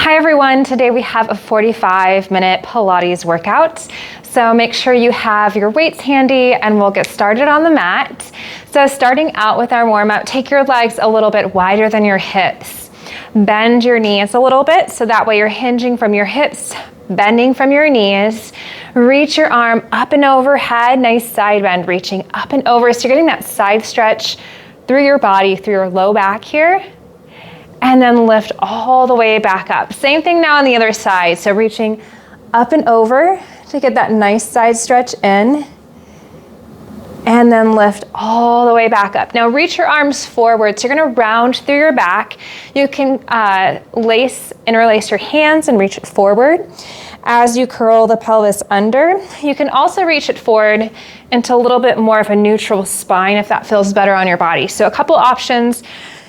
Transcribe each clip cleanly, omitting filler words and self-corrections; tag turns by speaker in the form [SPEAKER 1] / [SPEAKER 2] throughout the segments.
[SPEAKER 1] Hi everyone, today we have a 45-minute Pilates workout. So make sure you have your weights handy and we'll get started on the mat. So starting out with our warm-up, take your legs a little bit wider than your hips. Bend your knees a little bit so that way you're hinging from your hips, bending from your knees. Reach your arm up and overhead, nice side bend, reaching up and over. So you're getting that side stretch through your body, through your low back here. And then lift all the way back up. Same thing now on the other side. So reaching up and over to get that nice side stretch in. And then lift all the way back up. Now reach your arms forward. So you're gonna round through your back. You can interlace your hands and reach it forward. As you curl the pelvis under, you can also reach it forward into a little bit more of a neutral spine if that feels better on your body. So a couple options.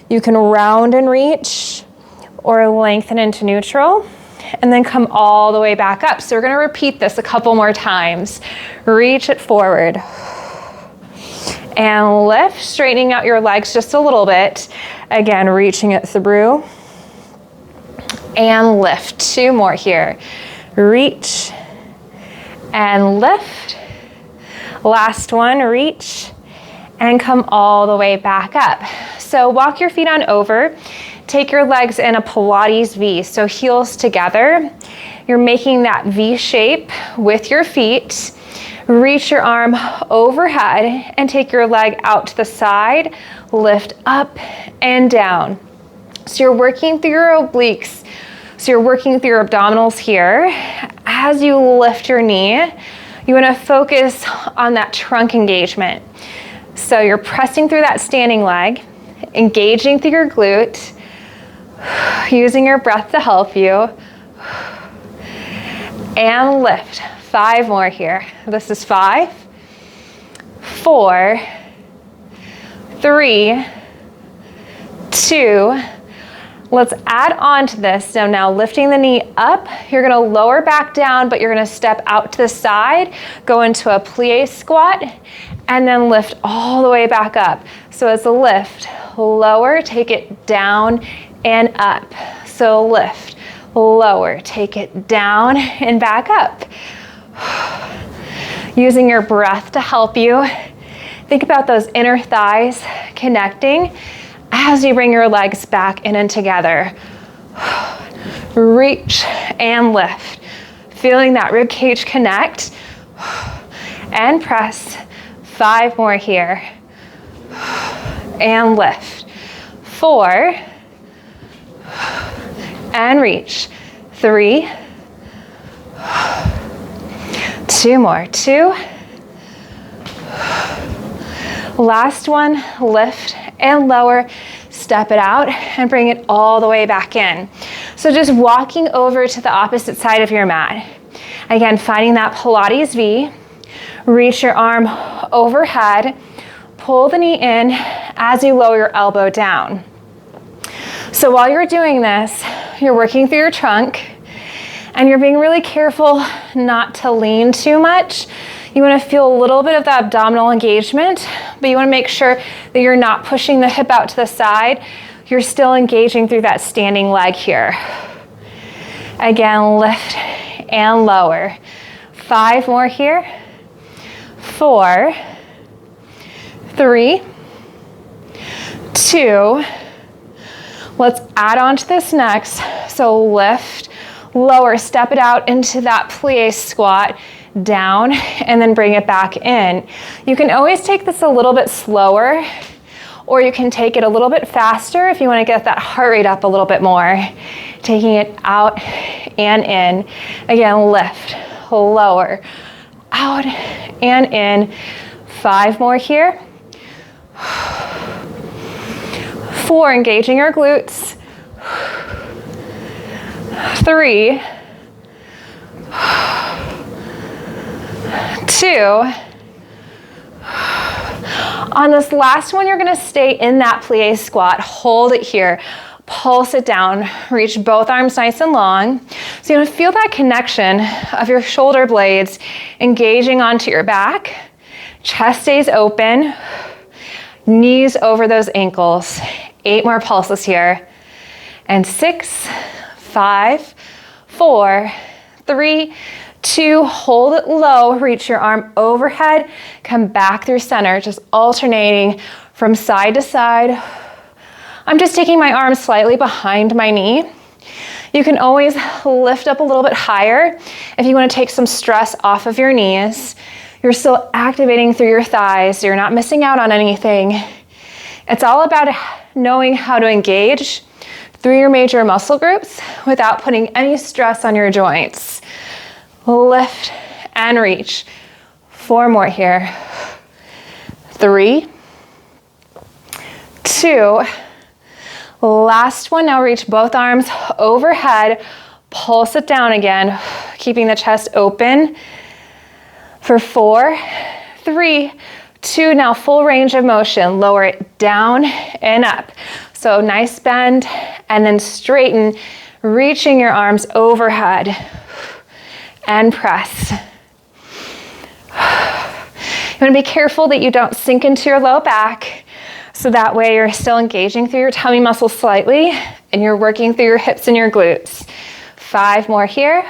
[SPEAKER 1] You can round and reach or lengthen into neutral and then come all the way back up. So we're gonna repeat this a couple more times. Reach it forward and lift, straightening out your legs just a little bit. Again, reaching it through and lift. Two more here. Reach and lift. Last one, reach and come all the way back up. So walk your feet on over, take your legs in a Pilates V, so heels together. You're making that V shape with your feet. Reach your arm overhead and take your leg out to the side, lift up and down. So you're working through your obliques, so you're working through your abdominals here. As you lift your knee, you wanna focus on that trunk engagement. So you're pressing through that standing leg, engaging through your glute, using your breath to help you, and lift. 5 more here. This is 5, 4, 3, 2. Let's add on to this. So now lifting the knee up, you're gonna lower back down, but you're gonna step out to the side, go into a plie squat, and then lift all the way back up. So as a lift, lower, take it down and up. So lift, lower, take it down and back up. Using your breath to help you. Think about those inner thighs connecting as you bring your legs back in and together. Reach and lift. Feeling that rib cage connect and press. 5 more here. And lift. 4. And reach. 3. 2 more. 2. Last one, lift and lower. Step it out and bring it all the way back in. So just walking over to the opposite side of your mat. Again, finding that Pilates V. Reach your arm overhead, pull the knee in as you lower your elbow down. So while you're doing this, you're working through your trunk and you're being really careful not to lean too much. You wanna feel a little bit of that abdominal engagement, but you wanna make sure that you're not pushing the hip out to the side. You're still engaging through that standing leg here. Again, lift and lower. 5 more here. 4, 3, 2. Let's add on to this next. So lift, lower, step it out into that plie squat, down, and then bring it back in. You can always take this a little bit slower, or you can take it a little bit faster if you want to get that heart rate up a little bit more. Taking it out and in. Again, lift, lower, out and in. 5 more here. 4, engaging your glutes. 3, 2. On this last one, you're gonna stay in that plie squat. Hold it here. Pulse it down. Reach both arms nice and long. So you're gonna feel that connection of your shoulder blades engaging onto your back. Chest stays open. Knees over those ankles. 8 more pulses here. And 6, 5, 4, 3, 2, hold it low, reach your arm overhead, come back through center, just alternating from side to side. I'm just taking my arm slightly behind my knee. You can always lift up a little bit higher if you want to take some stress off of your knees. You're still activating through your thighs, so you're not missing out on anything. It's all about knowing how to engage through your major muscle groups without putting any stress on your joints. Lift and reach. 4 more here. 3, 2, last one. Now reach both arms overhead, pulse it down again, keeping the chest open for 4, 3, 2, now full range of motion. Lower it down and up. So nice bend and then straighten, reaching your arms overhead and press. You want to be careful that you don't sink into your low back, so that way you're still engaging through your tummy muscles slightly and you're working through your hips and your glutes. 5 more here.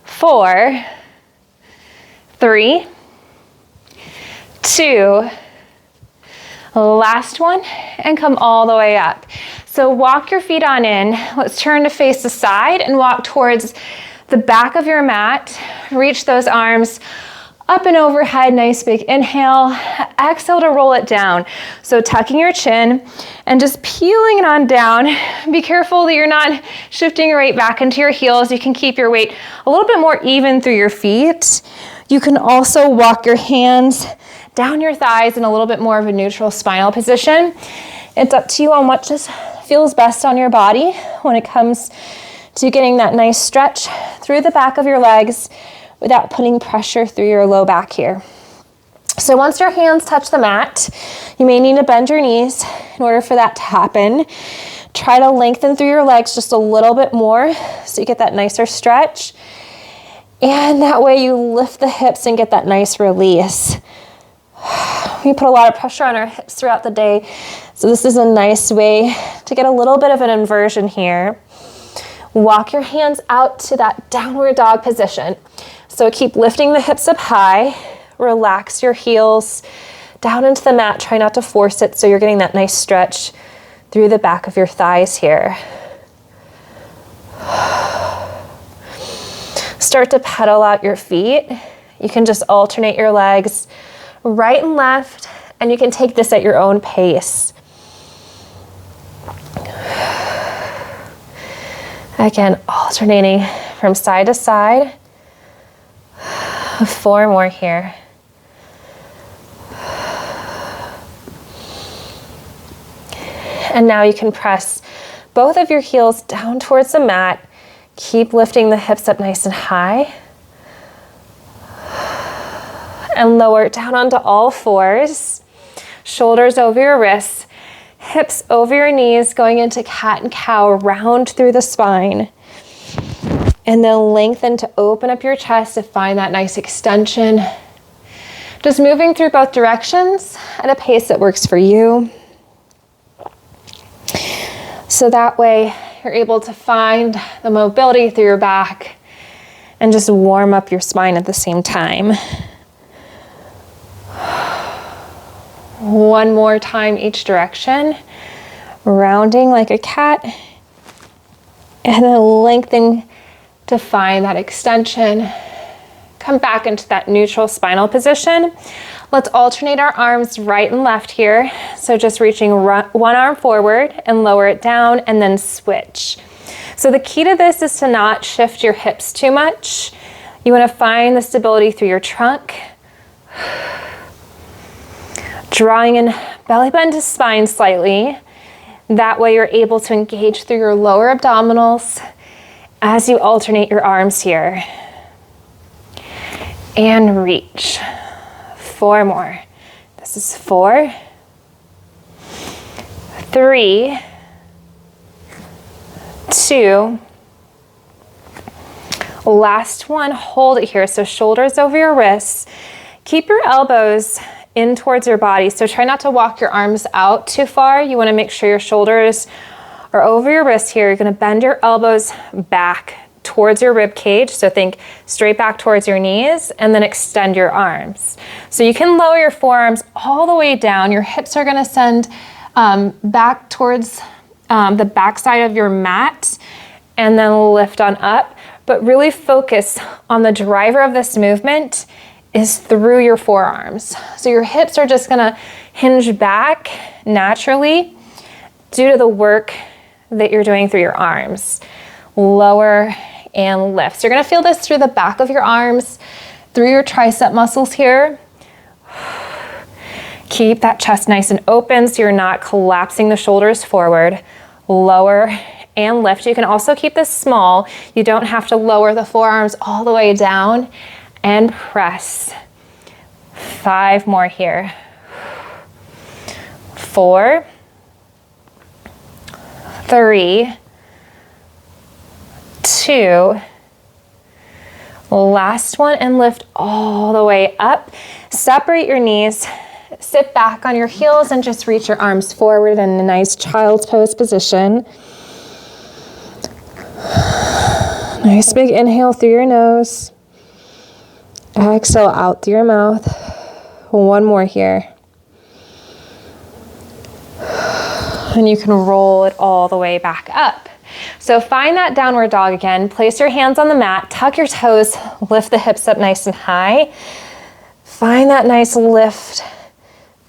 [SPEAKER 1] 4, 3, 2, last one, and come all the way up. So walk your feet on in. Let's turn to face the side and walk towards the back of your mat. Reach those arms up and overhead, nice big inhale. Exhale to roll it down. So tucking your chin and just peeling it on down. Be careful that you're not shifting your weight back into your heels. You can keep your weight a little bit more even through your feet. You can also walk your hands down your thighs in a little bit more of a neutral spinal position. It's up to you on what just feels best on your body when it comes to getting that nice stretch through the back of your legs without putting pressure through your low back here. So once your hands touch the mat, you may need to bend your knees in order for that to happen. Try to lengthen through your legs just a little bit more so you get that nicer stretch. And that way you lift the hips and get that nice release. We put a lot of pressure on our hips throughout the day, so this is a nice way to get a little bit of an inversion here. Walk your hands out to that downward dog position. So keep lifting the hips up high, relax your heels down into the mat. Try not to force it so you're getting that nice stretch through the back of your thighs here. Start to pedal out your feet. You can just alternate your legs right and left, and you can take this at your own pace. Again, alternating from side to side. 4 more here. And now you can press both of your heels down towards the mat. Keep lifting the hips up nice and high. And lower it down onto all 4s. Shoulders over your wrists. Hips over your knees, going into cat and cow, round through the spine. And then lengthen to open up your chest to find that nice extension. Just moving through both directions at a pace that works for you. So that way you're able to find the mobility through your back and just warm up your spine at the same time. 1 more time each direction, rounding like a cat, and then lengthening to find that extension. Come back into that neutral spinal position. Let's alternate our arms right and left here. So just reaching one arm forward and lower it down and then switch. So the key to this is to not shift your hips too much. You want to find the stability through your trunk. Drawing in belly button to spine slightly. That way you're able to engage through your lower abdominals as you alternate your arms here. And reach. 4 more. This is 4, 3, 2. Last one, hold it here. So shoulders over your wrists. Keep your elbows in towards your body. So try not to walk your arms out too far. You want to make sure your shoulders or over your wrists here. You're gonna bend your elbows back towards your rib cage. So think straight back towards your knees and then extend your arms. So you can lower your forearms all the way down. Your hips are gonna send back towards the back side of your mat and then lift on up. But really focus on the driver of this movement is through your forearms. So your hips are just gonna hinge back naturally due to the work that you're doing through your arms. Lower and lift. So you're gonna feel this through the back of your arms, through your tricep muscles here. Keep that chest nice and open so you're not collapsing the shoulders forward. Lower and lift. You can also keep this small. You don't have to lower the forearms all the way down, and press. 5 more here. 4, 3, 2, last one, and lift all the way up. Separate your knees, sit back on your heels and just reach your arms forward in a nice child's pose position. Nice big inhale through your nose. Exhale out through your mouth. One more here. And you can roll it all the way back up. So find that downward dog again. Place your hands on the mat, tuck your toes, lift the hips up nice and high. Find that nice lift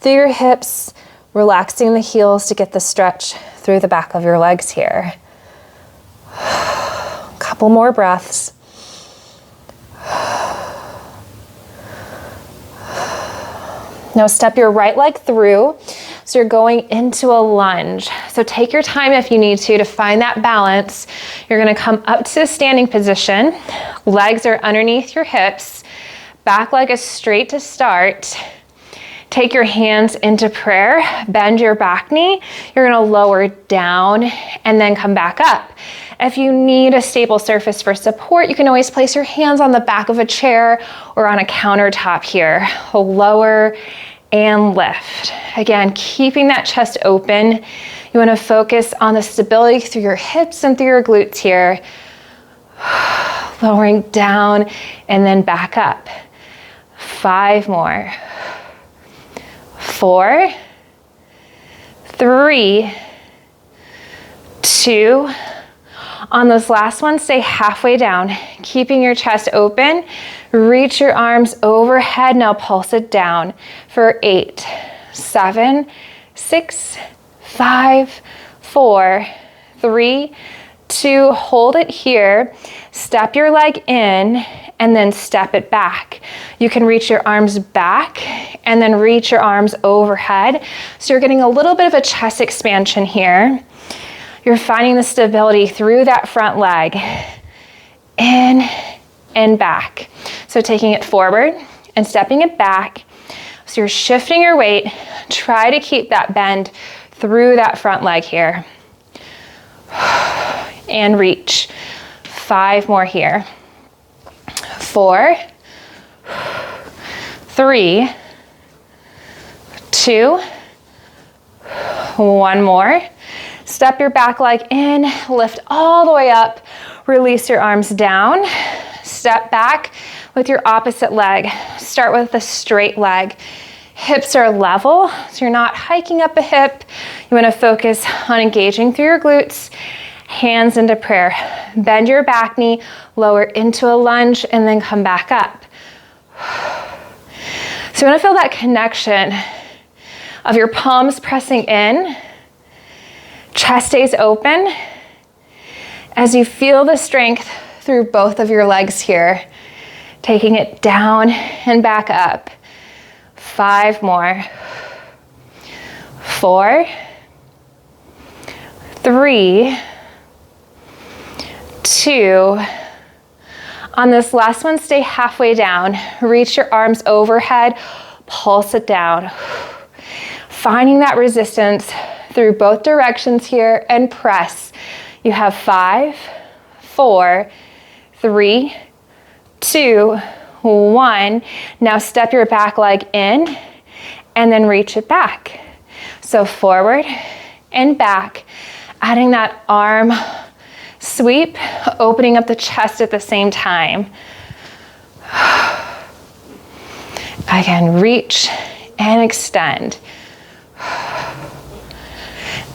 [SPEAKER 1] through your hips, relaxing the heels to get the stretch through the back of your legs here. Couple more breaths. Now step your right leg through. So you're going into a lunge. So take your time if you need to find that balance. You're gonna come up to a standing position. Legs are underneath your hips. Back leg is straight to start. Take your hands into prayer. Bend your back knee. You're gonna lower down and then come back up. If you need a stable surface for support, you can always place your hands on the back of a chair or on a countertop here. Lower and lift. Again, keeping that chest open. You want to focus on the stability through your hips and through your glutes here. Lowering down and then back up. 5 more. 4, 3, 2. On those last ones, stay halfway down, keeping your chest open. Reach your arms overhead. Now pulse it down for 8, 7, 6, 5, 4, 3, 2. Hold it here. Step your leg in and then step it back. You can reach your arms back and then reach your arms overhead. So you're getting a little bit of a chest expansion here. You're finding the stability through that front leg. In and back. So taking it forward and stepping it back. So you're shifting your weight. Try to keep that bend through that front leg here. And reach. 5 more here. 4, 3, 2, 1 more. Step your back leg in, lift all the way up, release your arms down, step back with your opposite leg. Start with the straight leg. Hips are level, so you're not hiking up a hip. You want to focus on engaging through your glutes. Hands into prayer. Bend your back knee, lower into a lunge, and then come back up. So you want to feel that connection of your palms pressing in. Chest stays open as you feel the strength through both of your legs here. Taking it down and back up. 5 more. 4, 3, 2. On this last one, stay halfway down. Reach your arms overhead, pulse it down. Finding that resistance through both directions here and press. You have 5, 4, 3, 2, 1. Now step your back leg in and then reach it back. So forward and back adding that arm sweep, opening up the chest at the same time. Again, reach and extend.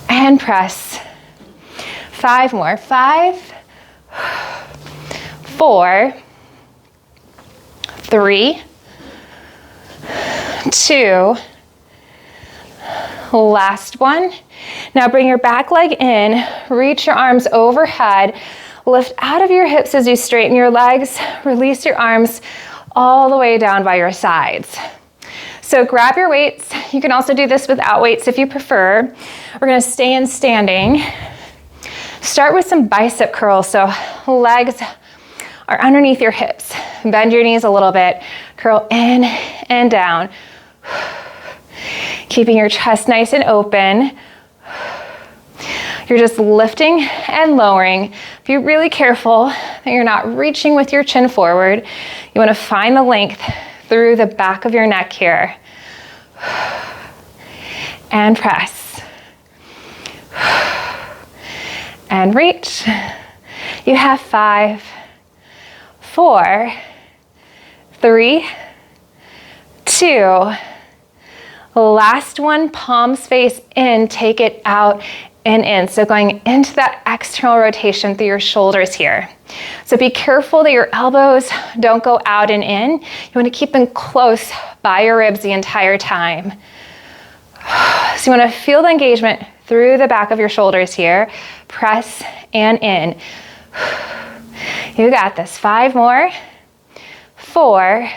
[SPEAKER 1] And press. 5 more. 5, 4, 3, 2, last one. Now bring your back leg in, reach your arms overhead, lift out of your hips as you straighten your legs, release your arms all the way down by your sides. So grab your weights. You can also do this without weights if you prefer. We're gonna stay in standing. Start with some bicep curls, so legs are underneath your hips. Bend your knees a little bit, curl in and down. Keeping your chest nice and open. You're just lifting and lowering. Be really careful that you're not reaching with your chin forward. You want to find the length through the back of your neck here. And press. And reach. You have 5, 4, 3, 2, last one, palms face in, take it out and in. So going into that external rotation through your shoulders here. So be careful that your elbows don't go out and in. You want to keep them close by your ribs the entire time. So you want to feel the engagement through the back of your shoulders here. Press and in. You got this. 5 more. 4,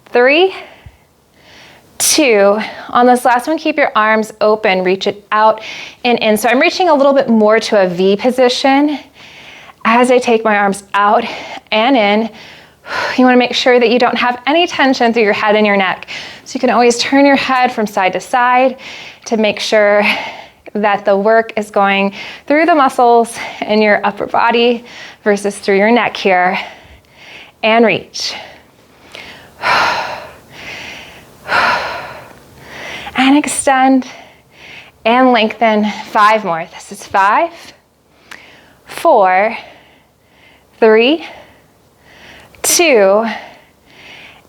[SPEAKER 1] 3, 2. On this last one, keep your arms open, reach it out and in. So I'm reaching a little bit more to a V position as I take my arms out and in. You want to make sure that you don't have any tension through your head and your neck. So you can always turn your head from side to side to make sure that the work is going through the muscles in your upper body versus through your neck here. And reach. And extend and lengthen. 5 more. This is 5, 4, 3, 2,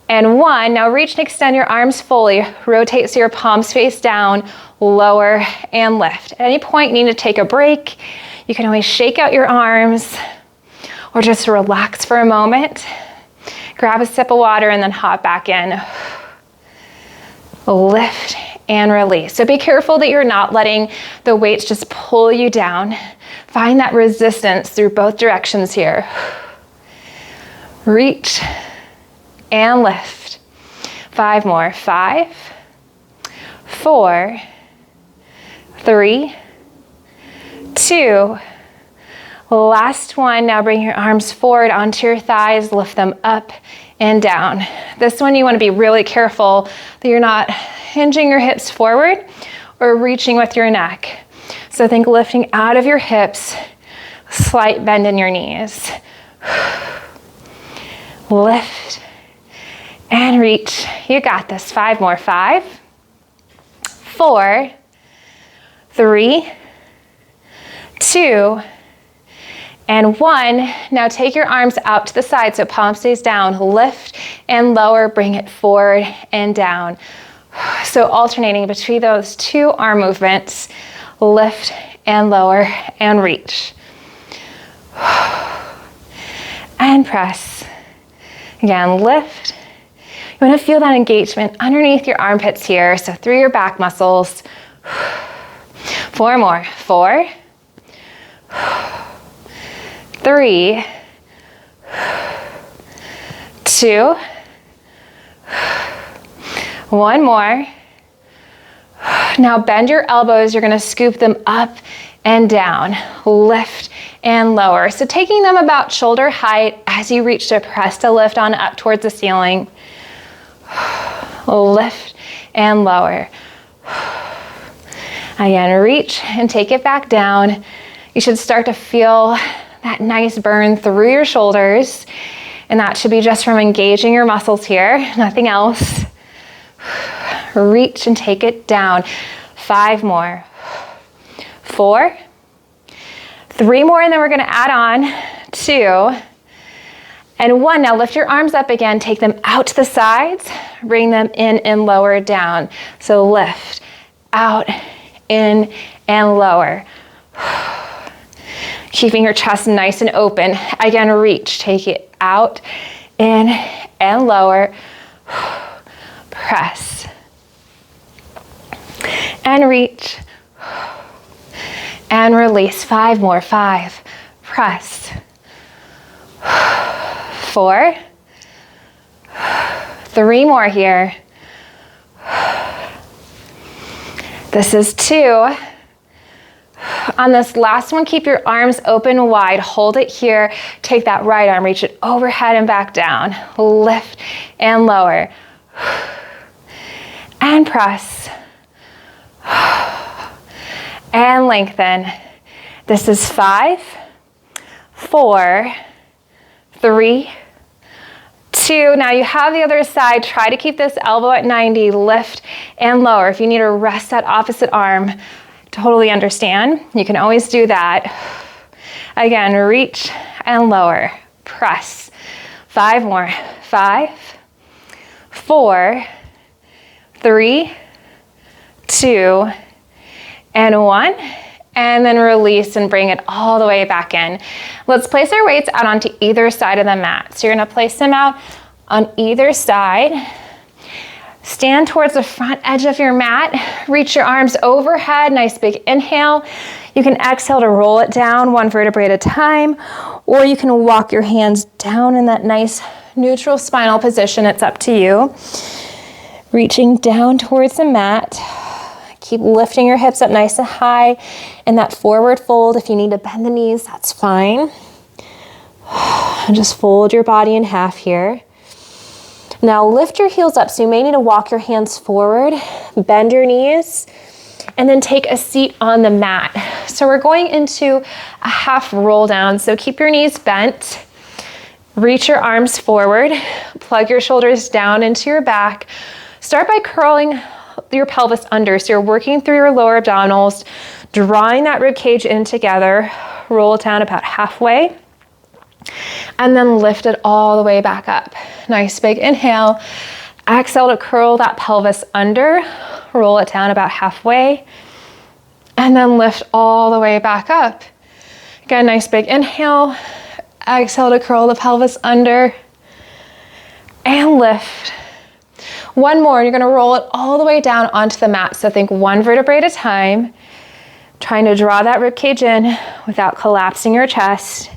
[SPEAKER 1] and 1. Now reach and extend your arms fully. Rotate so your palms face down, lower and lift. At any point you need to take a break, you can always shake out your arms or just relax for a moment. Grab a sip of water and then hop back in. Lift and release. So be careful that you're not letting the weights just pull you down. Find that resistance through both directions here. Reach and lift. 5 more. 5, 4, 3, 2. Last one. Now bring your arms forward onto your thighs, lift them up and down. This one you want to be really careful that you're not hinging your hips forward or reaching with your neck. So think lifting out of your hips, slight bend in your knees. Lift and reach. You got this. 5 more. 5, 4, 3, 2, and 1. Now take your arms out to the side so palm stays down. Lift and lower, bring it forward and down. So alternating between those 2 arm movements, lift and lower and reach. And press. Again, lift. You want to feel that engagement underneath your armpits here, so through your back muscles. 4 more. 4, 3, 2, 1 more. Now bend your elbows. You're going to scoop them up and down. Lift and lower. So taking them about shoulder height as you reach to press to lift on up towards the ceiling. Lift and lower. Again, reach and take it back down. You should start to feel that nice burn through your shoulders, and that should be just from engaging your muscles here, nothing else. Reach and take it down. 5 more. 4, 3 more, and then we're gonna add on 2 and 1. Now lift your arms up again, take them out to the sides, bring them in and lower down. So lift, out, in, and lower. Keeping your chest nice and open. Again, reach, take it out, in, and lower. Press. And reach. And release. 5 more. 5. Press. 4. 3 more here. This is 2. On this last one, keep your arms open wide. Hold it here. Take that right arm, reach it overhead and back down. Lift and lower. And press. And lengthen. This is 5, 4, 3, 2. Now you have the other side. Try to keep this elbow at 90. Lift and lower. If you need to rest that opposite arm, totally understand. You can always do that. Again, reach and lower. Press. 5 more. 5, 4, 3, 2, and 1. And then release and bring it all the way back in. Let's place our weights out onto either side of the mat. So you're gonna place them out on either side. Stand towards the front edge of your mat. Reach your arms overhead. Nice big inhale. You can exhale to roll it down 1 vertebrae at a time, or you can walk your hands down in that nice neutral spinal position. It's up to you. Reaching down towards the mat. Keep lifting your hips up nice and high in that forward fold. If you need to bend the knees, that's fine. And just fold your body in half here. Now lift your heels up, so you may need to walk your hands forward, bend your knees, and then take a seat on the mat. So we're going into a half roll down, so keep your knees bent, reach your arms forward, plug your shoulders down into your back. Start by curling your pelvis under, so you're working through your lower abdominals, drawing that rib cage in together, roll it down about halfway, and then lift it all the way back up. Nice big inhale. Exhale to curl that pelvis under, roll it down about halfway, and then lift all the way back up. Again, nice big inhale. Exhale to curl the pelvis under, and lift. 1 more, you're gonna roll it all the way down onto the mat. So think 1 vertebrae at a time, trying to draw that rib cage in without collapsing your chest.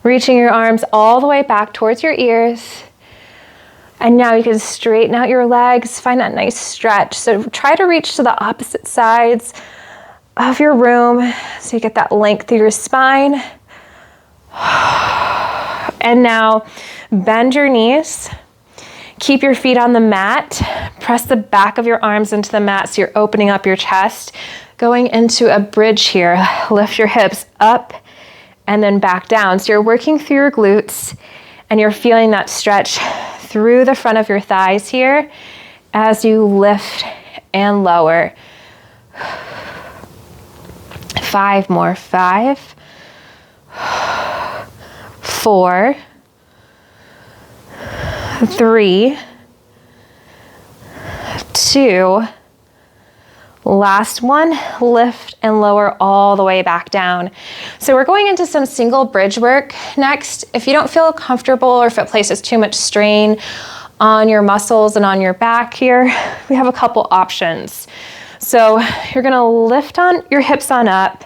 [SPEAKER 1] Reaching your arms all the way back towards your ears. And now you can straighten out your legs, find that nice stretch. So try to reach to the opposite sides of your room so you get that length through your spine. And now bend your knees. Keep your feet on the mat. Press the back of your arms into the mat so you're opening up your chest. Going into a bridge here. Lift your hips up and then back down. So you're working through your glutes and you're feeling that stretch through the front of your thighs here as you lift and lower. 5 more. 5, 4, 3, 2, last one, lift and lower all the way back down. So we're going into some single bridge work next. If you don't feel comfortable or if it places too much strain on your muscles and on your back here, we have a couple options. So you're gonna lift on your hips on up,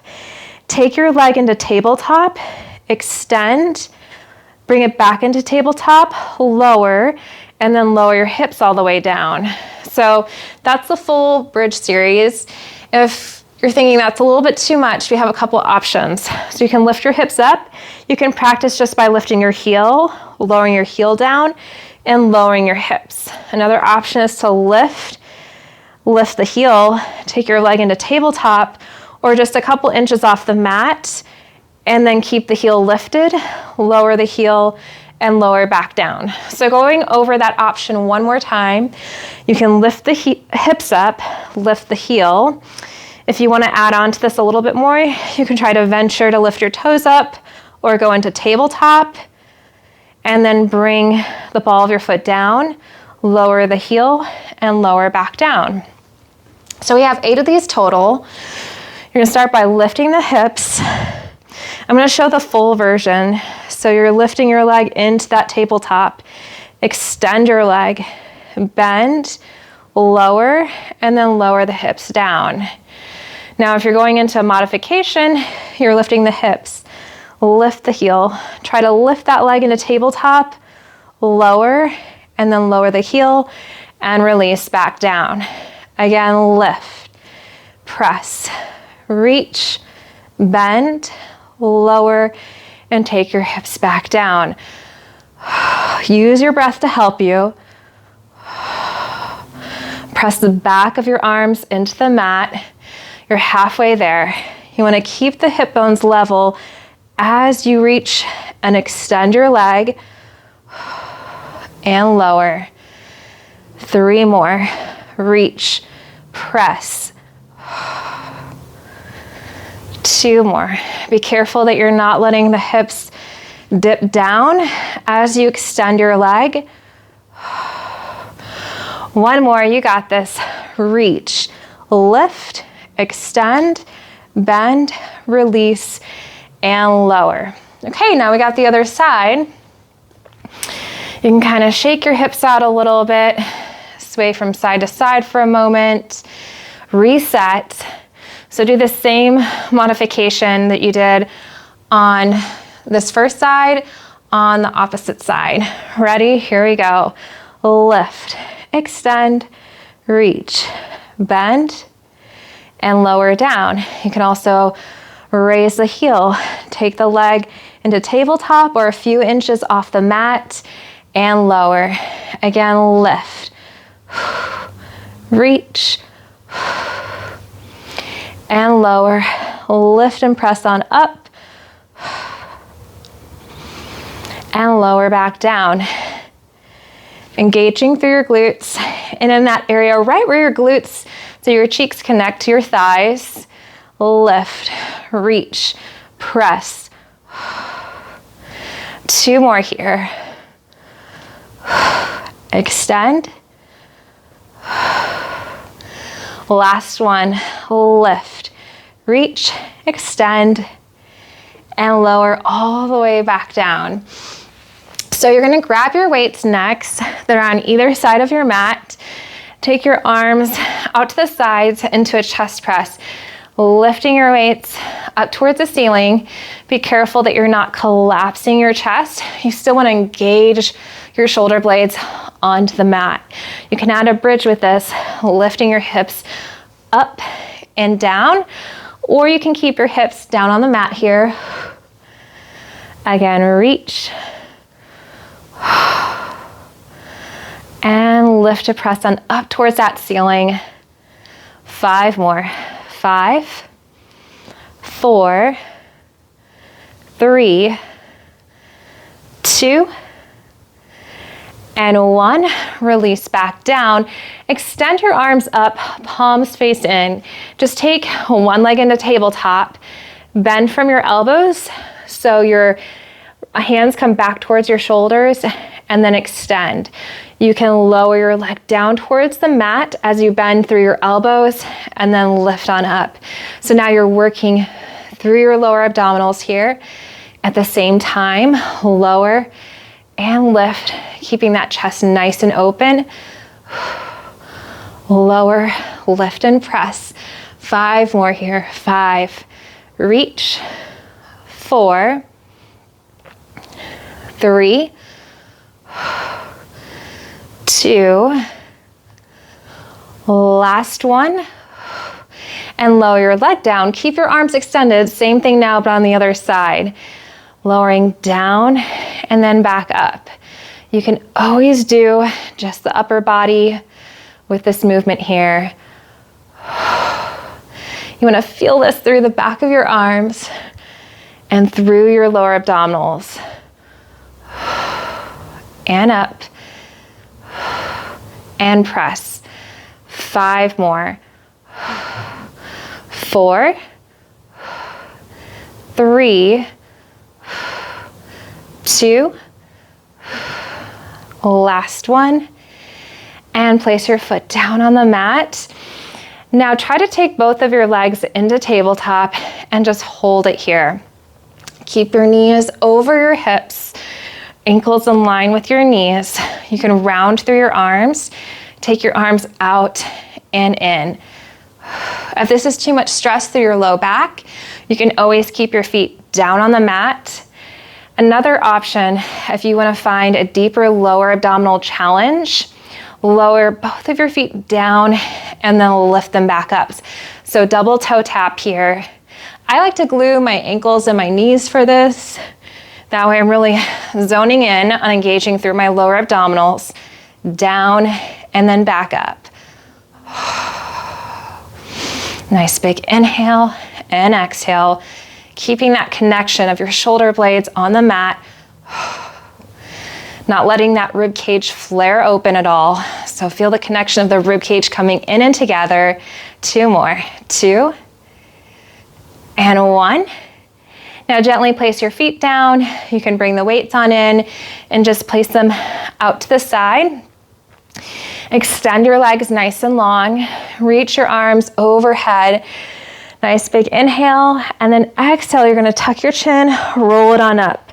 [SPEAKER 1] take your leg into tabletop, extend, bring it back into tabletop, lower, and then lower your hips all the way down. So that's the full bridge series. If you're thinking that's a little bit too much, we have a couple options. So you can lift your hips up. You can practice just by lifting your heel, lowering your heel down, and lowering your hips. Another option is to lift the heel, take your leg into tabletop, or just a couple inches off the mat, and then keep the heel lifted, lower the heel, and lower back down. So going over that option one more time, you can lift the hips up, lift the heel. If you want to add on to this a little bit more, you can try to venture to lift your toes up or go into tabletop and then bring the ball of your foot down, lower the heel and lower back down. So we have 8 of these total. You're gonna start by lifting the hips. I'm gonna show the full version. So you're lifting your leg into that tabletop, extend your leg, bend, lower, and then lower the hips down. Now, if you're going into a modification, you're lifting the hips, lift the heel, try to lift that leg into tabletop, lower, and then lower the heel and release back down. Again, lift, press, reach, bend, lower, and take your hips back down. Use your breath to help you. Press the back of your arms into the mat. You're halfway there. You want to keep the hip bones level as you reach and extend your leg and lower. 3 more. Reach, press. 2 more. Be careful that you're not letting the hips dip down as you extend your leg. 1 more, you got this. Reach, lift, extend, bend, release, and lower. Okay, now we got the other side. You can kind of shake your hips out a little bit, sway from side to side for a moment, reset. So do the same modification that you did on this first side, on the opposite side. Ready? Here we go. Lift, extend, reach, bend, and lower down. You can also raise the heel, take the leg into tabletop or a few inches off the mat and lower. Again, lift, reach, and lower. Lift and press on up and lower back down. Engaging through your glutes, and in that area right where your glutes, so your cheeks connect to your thighs, lift, reach, press. 2 more here. Extend. Last one, lift, reach, extend, and lower all the way back down. So you're gonna grab your weights next. They're on either side of your mat. Take your arms out to the sides into a chest press, lifting your weights up towards the ceiling. Be careful that you're not collapsing your chest. You still wanna engage your shoulder blades onto the mat. You can add a bridge with this, lifting your hips up and down, or you can keep your hips down on the mat here. Again, reach. And lift to press on up towards that ceiling. 5 more. 5, 4, 3, 2, and 1. Release back down. Extend your arms up, palms face in. Just take one leg into tabletop. Bend from your elbows so your hands come back towards your shoulders, and then extend. You can lower your leg down towards the mat as you bend through your elbows and then lift on up. So now you're working through your lower abdominals here. At the same time, lower and lift, keeping that chest nice and open. Lower, lift and press. 5 more here. 5, reach. 4, 3, 2, last one, and lower your leg down. Keep your arms extended. Same thing now, but on the other side. Lowering down and then back up. You can always do just the upper body with this movement here. You want to feel this through the back of your arms and through your lower abdominals. And up. And press. 5 more. 4, 3, 2, last one, and place your foot down on the mat. Now try to take both of your legs into tabletop and just hold it here. Keep your knees over your hips, ankles in line with your knees. You can round through your arms, take your arms out and in. If this is too much stress through your low back, you can always keep your feet down on the mat. Another option, if you want to find a deeper lower abdominal challenge, lower both of your feet down and then lift them back up. So double toe tap here. I like to glue my ankles and my knees for this. That way I'm really zoning in on engaging through my lower abdominals, down and then back up. Nice big inhale and exhale, keeping that connection of your shoulder blades on the mat, not letting that rib cage flare open at all. So feel the connection of the rib cage coming in and together. 2 more, 2 and 1. Now gently place your feet down. You can bring the weights on in and just place them out to the side. Extend your legs nice and long. Reach your arms overhead. Nice big inhale, and then exhale, you're gonna tuck your chin, roll it on up.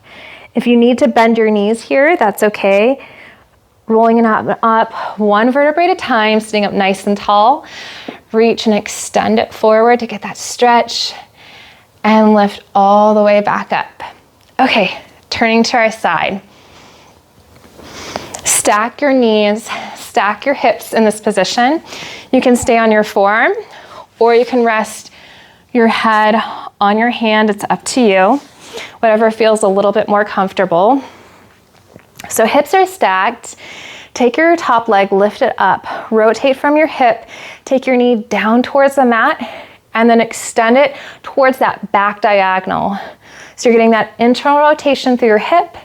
[SPEAKER 1] If you need to bend your knees here, that's okay. Rolling it up one vertebrae at a time, sitting up nice and tall. Reach and extend it forward to get that stretch, and lift all the way back up. Okay, turning to our side. Stack your knees, stack your hips in this position. You can stay on your forearm, or you can rest your head on your hand. It's up to you. Whatever feels a little bit more comfortable. So hips are stacked. Take your top leg, lift it up, rotate from your hip, take your knee down towards the mat, and then extend it towards that back diagonal. So you're getting that internal rotation through your hip,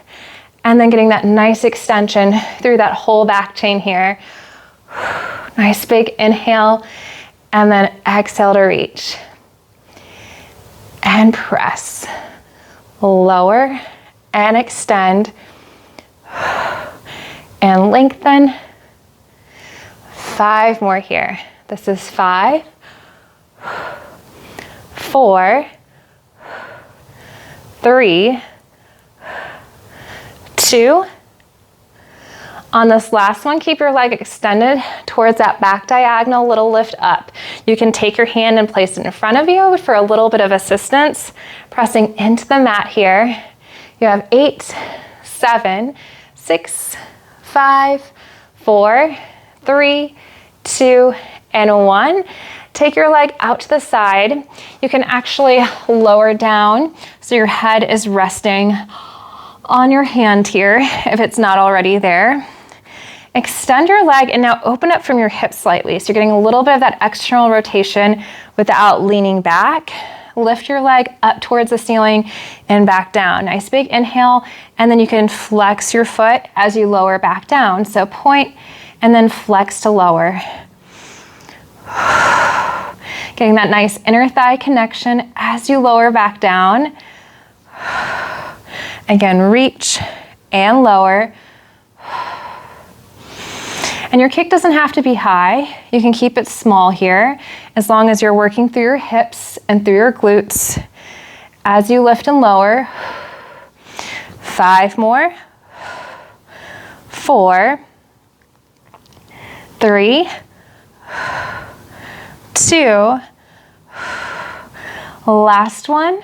[SPEAKER 1] and then getting that nice extension through that whole back chain here. Nice big inhale, and then exhale to reach. And press. Lower and extend. And lengthen. 5 more here. This is 5, 4, 3, 2. On this last one, keep your leg extended towards that back diagonal, little lift up. You can take your hand and place it in front of you for a little bit of assistance, pressing into the mat here. You have 8, 7, 6, 5, 4, 3, 2, and 1. Take your leg out to the side. You can actually lower down so your head is resting on your hand here if it's not already there. Extend your leg and now open up from your hips slightly. So you're getting a little bit of that external rotation without leaning back. Lift your leg up towards the ceiling and back down. Nice big inhale, and then you can flex your foot as you lower back down. So point and then flex to lower. Getting that nice inner thigh connection as you lower back down. Again, reach and lower. And your kick doesn't have to be high. You can keep it small here as long as you're working through your hips and through your glutes as you lift and lower. 5 more. 4, 3, 2, last one.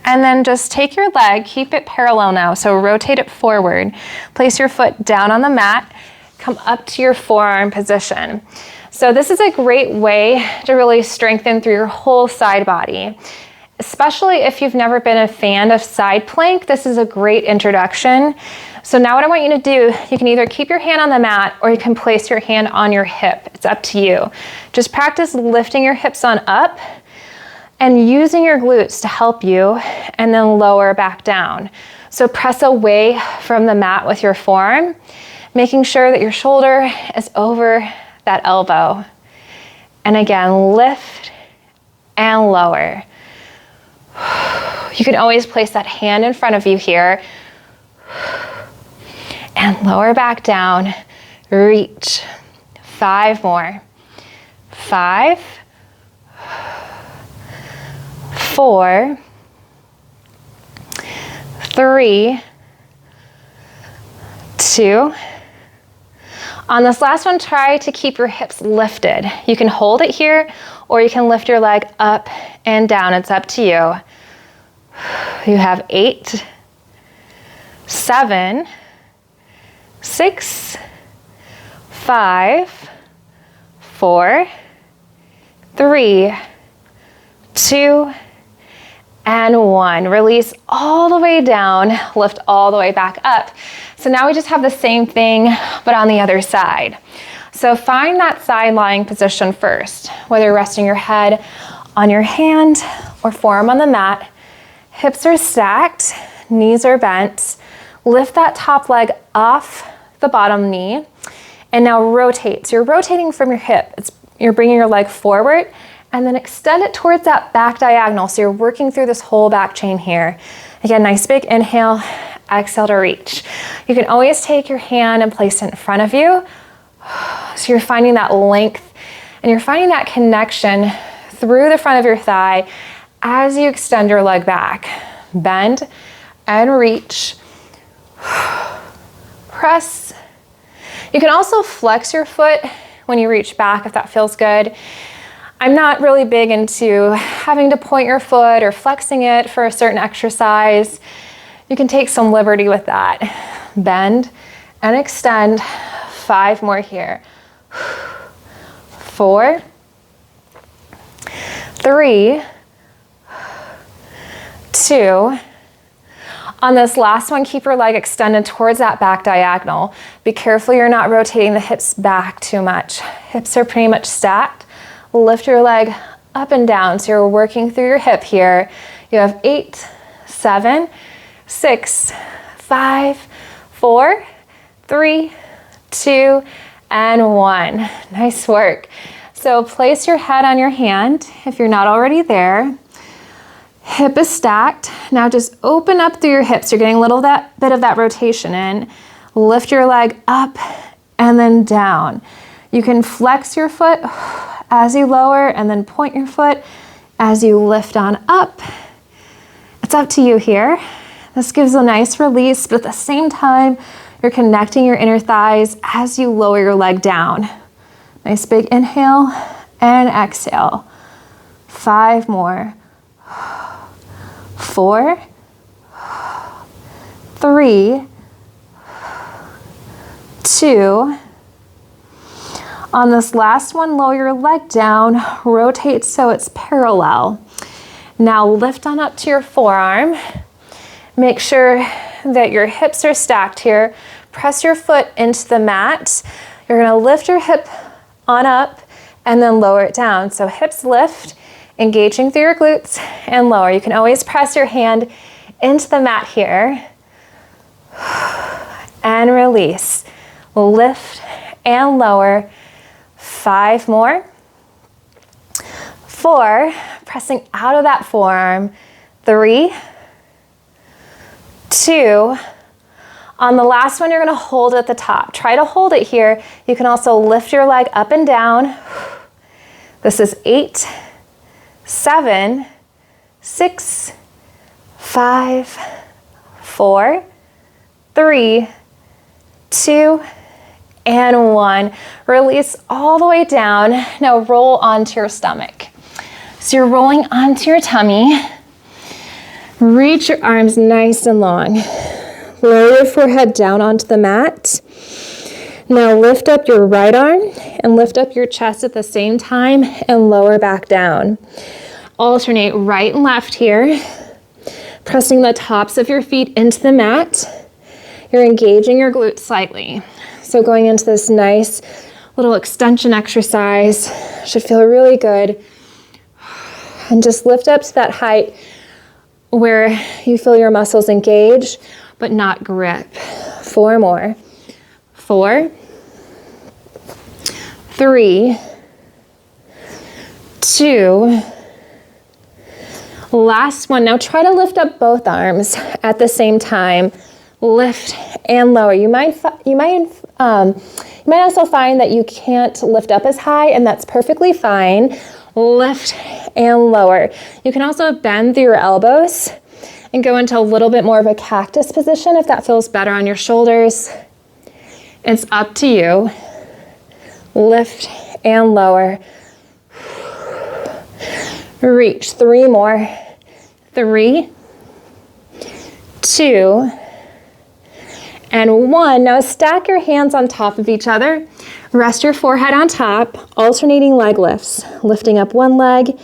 [SPEAKER 1] And then just take your leg, keep it parallel now, so rotate it forward. Place your foot down on the mat, come up to your forearm position. So this is a great way to really strengthen through your whole side body. Especially if you've never been a fan of side plank, this is a great introduction. So now what I want you to do, you can either keep your hand on the mat or you can place your hand on your hip. It's up to you. Just practice lifting your hips on up and using your glutes to help you, and then lower back down. So press away from the mat with your forearm, making sure that your shoulder is over that elbow. And again, lift and lower. You can always place that hand in front of you here and lower back down. Reach. 5 more. 5, 4, 3, 2. On this last one, try to keep your hips lifted. You can hold it here, or you can lift your leg up and down. It's up to you. You have 8, 7, 6, 5, 4, 3, 2, and 1. Release all the way down, lift all the way back up. So now we just have the same thing, but on the other side. So find that side lying position first, whether you're resting your head on your hand or forearm on the mat. Hips are stacked, knees are bent. Lift that top leg off the bottom knee, and now rotate. So you're rotating from your hip. You're bringing your leg forward, and then extend it towards that back diagonal. So you're working through this whole back chain here. Again, nice big inhale, exhale to reach. You can always take your hand and place it in front of you. So you're finding that length, and you're finding that connection through the front of your thigh as you extend your leg back. Bend and reach. Press. You can also flex your foot when you reach back if that feels good. I'm not really big into having to point your foot or flexing it for a certain exercise. You can take some liberty with that. Bend and extend. 5 more here. 4, 3, 2. On this last one, keep your leg extended towards that back diagonal. Be careful you're not rotating the hips back too much. Hips are pretty much stacked. Lift your leg up and down. So you're working through your hip here. You have 8, 7, 6, 5, 4, 3, 2, and 1. Nice work. So place your head on your hand if you're not already there. Hip is stacked. Now just open up through your hips. You're getting a little bit of that rotation in. Lift your leg up and then down. You can flex your foot as you lower and then point your foot as you lift on up. It's up to you here. This gives a nice release, but at the same time, you're connecting your inner thighs as you lower your leg down. Nice big inhale and exhale. 5 more. 4, 3, 2. On this last one, lower your leg down, rotate so it's parallel. Now lift on up to your forearm. Make sure that your hips are stacked here. Press your foot into the mat. You're gonna lift your hip on up and then lower it down. So hips lift, engaging through your glutes, and lower. You can always press your hand into the mat here and release. Lift and lower. 5 more. 4, pressing out of that forearm. 3, 2. On the last one, you're gonna hold at the top. Try to hold it here. You can also lift your leg up and down. This is 8, 7, 6, 5, 4, 3, 2, and 1. Release all the way down. Now roll onto your stomach. So you're rolling onto your tummy. Reach your arms nice and long. Lower your forehead down onto the mat. Now lift up your right arm and lift up your chest at the same time and lower back down. Alternate right and left here. Pressing the tops of your feet into the mat. You're engaging your glutes slightly. So going into this nice little extension exercise. Should feel really good. And just lift up to that height where you feel your muscles engage, but not grip. 4 more. 4, 3, 2, Last one. Now try to lift up both arms at the same time. Lift and lower. You might also find that you can't lift up as high, and that's perfectly fine. Lift and lower. You can also bend through your elbows and go into a little bit more of a cactus position if that feels better on your shoulders. It's up to you. Lift and lower. Reach. 3 more. 3, 2, and 1. Now stack your hands on top of each other. Rest your forehead on top, alternating leg lifts. Lifting up one leg,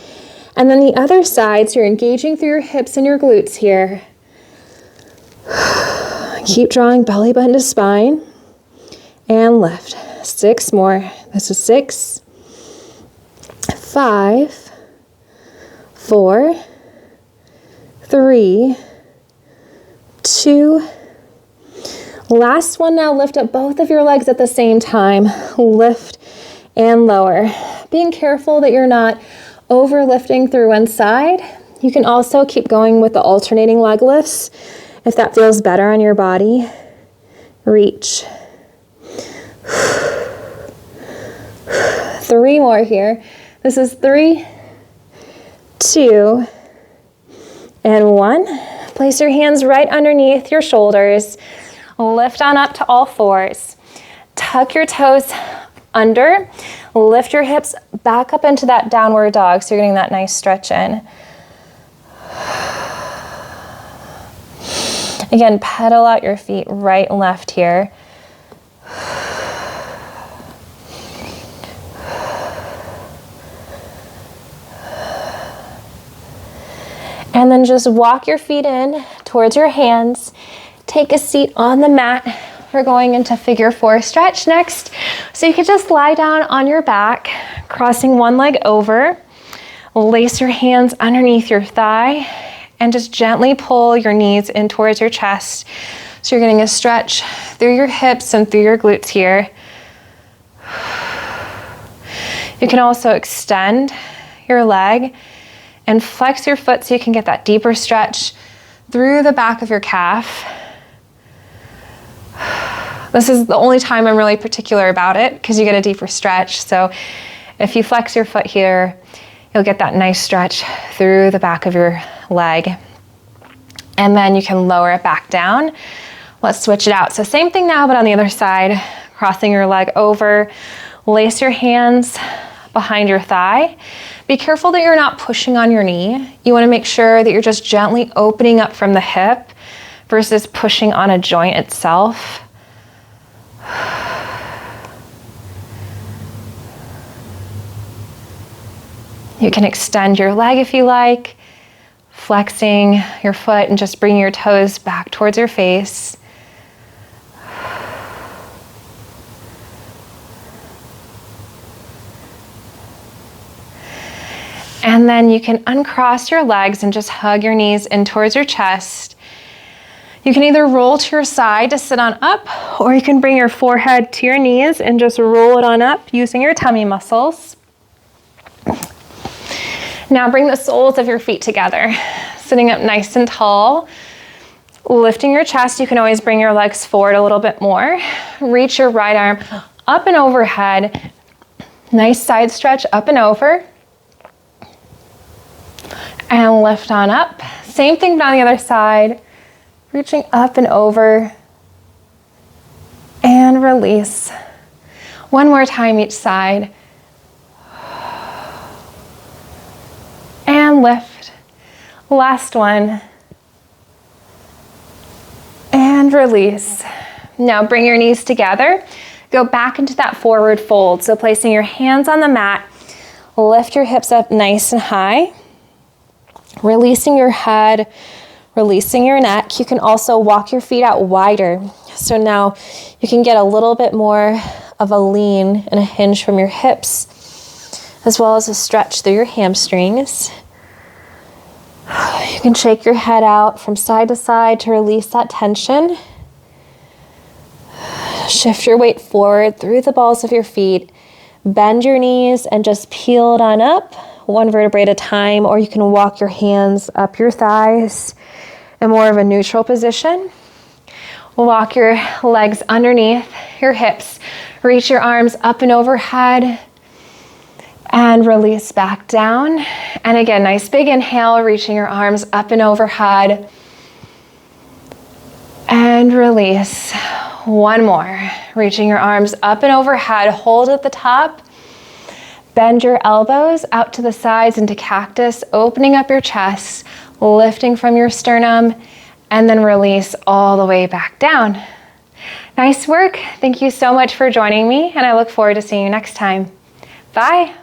[SPEAKER 1] and then the other side, so you're engaging through your hips and your glutes here. Keep drawing belly button to spine, and lift. 6 more. This is 6, 5, 4, 3, 2, last one. Now lift up both of your legs at the same time. Lift and lower. Being careful that you're not overlifting through one side. You can also keep going with the alternating leg lifts if that feels better on your body. Reach. 3 more here. This is 3, 2, and 1. Place your hands right underneath your shoulders. Lift on up to all fours. Tuck your toes under. Lift your hips back up into that downward dog so you're getting that nice stretch in. Again, pedal out your feet right and left here. And then just walk your feet in towards your hands. Take a seat on the mat. We're going into figure 4 stretch next. So you can just lie down on your back, crossing one leg over. Lace your hands underneath your thigh and just gently pull your knees in towards your chest. So you're getting a stretch through your hips and through your glutes here. You can also extend your leg and flex your foot so you can get that deeper stretch through the back of your calf. This is the only time I'm really particular about it because you get a deeper stretch. So if you flex your foot here, you'll get that nice stretch through the back of your leg. And then you can lower it back down. Let's switch it out. So same thing now, but on the other side, crossing your leg over, lace your hands behind your thigh. Be careful that you're not pushing on your knee. You want to make sure that you're just gently opening up from the hip versus pushing on a joint itself. You can extend your leg if you like, flexing your foot and just bringing your toes back towards your face. And then you can uncross your legs and just hug your knees in towards your chest. You can either roll to your side to sit on up, or you can bring your forehead to your knees and just roll it on up using your tummy muscles. Now bring the soles of your feet together, sitting up nice and tall. Lifting your chest, you can always bring your legs forward a little bit more. Reach your right arm up and overhead. Nice side stretch up and over. And lift on up. Same thing but on the other side. Reaching up and over. And release. One more time each side. And lift. Last one. And release. Now bring your knees together. Go back into that forward fold. So placing your hands on the mat. Lift your hips up nice and high. Releasing your head, releasing your neck. You can also walk your feet out wider. So now you can get a little bit more of a lean and a hinge from your hips, as well as a stretch through your hamstrings. You can shake your head out from side to side to release that tension. Shift your weight forward through the balls of your feet. Bend your knees and just peel it on up. one vertebrae at a time, or you can walk your hands up your thighs in more of a neutral position. Walk your legs underneath your hips. Reach your arms up and overhead and release back down. And again, nice big inhale, reaching your arms up and overhead and release. One more, reaching your arms up and overhead, hold at the top. Bend your elbows out to the sides into cactus, opening up your chest, lifting from your sternum, and then release all the way back down. Nice work. Thank you so much for joining me, and I look forward to seeing you next time. Bye.